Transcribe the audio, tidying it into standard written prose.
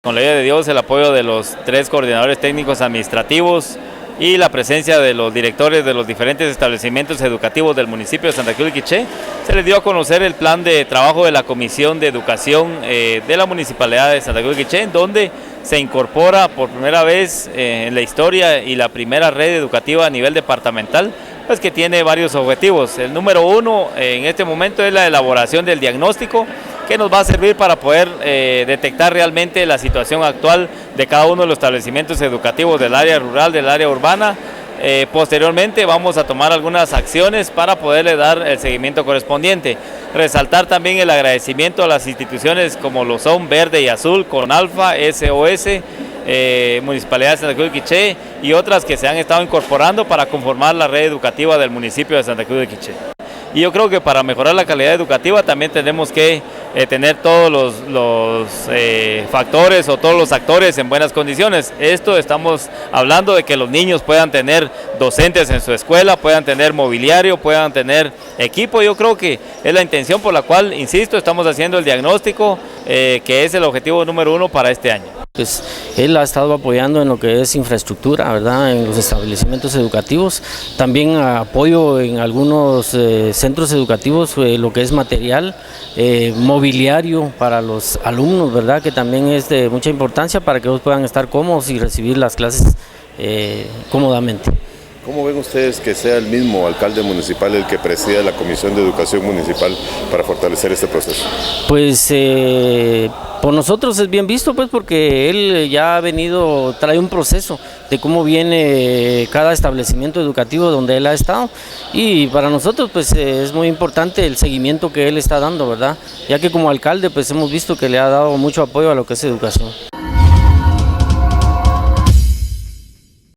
Con la ayuda de Dios, el apoyo de los 3 coordinadores técnicos administrativos y la presencia de los directores de los diferentes establecimientos educativos del municipio de Santa Cruz de Quiché, se les dio a conocer el plan de trabajo de la Comisión de Educación de la Municipalidad de Santa Cruz de Quiché, en donde se incorpora por primera vez en la historia y la primera red educativa a nivel departamental, pues que tiene varios objetivos. El número 1 en este momento es la elaboración del diagnóstico, que nos va a servir para poder detectar realmente la situación actual de cada uno de los establecimientos educativos del área rural, del área urbana. Posteriormente vamos a tomar algunas acciones para poderle dar el seguimiento correspondiente. Resaltar también el agradecimiento a las instituciones como lo son Verde y Azul, Conalfa, SOS, Municipalidad de Santa Cruz de Quiché y otras que se han estado incorporando para conformar la red educativa del municipio de Santa Cruz de Quiché. Y yo creo que para mejorar la calidad educativa también tenemos que tener todos los factores o todos los actores en buenas condiciones. Esto estamos hablando de que los niños puedan tener docentes en su escuela, puedan tener mobiliario, puedan tener equipo. Yo creo que es la intención por la cual, insisto, estamos haciendo el diagnóstico, que es el objetivo número 1 para este año. Pues él ha estado apoyando en lo que es infraestructura, ¿verdad?, en los establecimientos educativos, también apoyo en algunos centros educativos, lo que es material, mobiliario para los alumnos, ¿verdad?, que también es de mucha importancia para que ellos puedan estar cómodos y recibir las clases cómodamente. ¿Cómo ven ustedes que sea el mismo alcalde municipal el que presida la Comisión de Educación Municipal para fortalecer este proceso? Pues por nosotros es bien visto, pues, porque él ya ha venido, trae un proceso de cómo viene cada establecimiento educativo donde él ha estado, y para nosotros pues es muy importante el seguimiento que él está dando, ¿verdad? Ya que como alcalde pues hemos visto que le ha dado mucho apoyo a lo que es educación.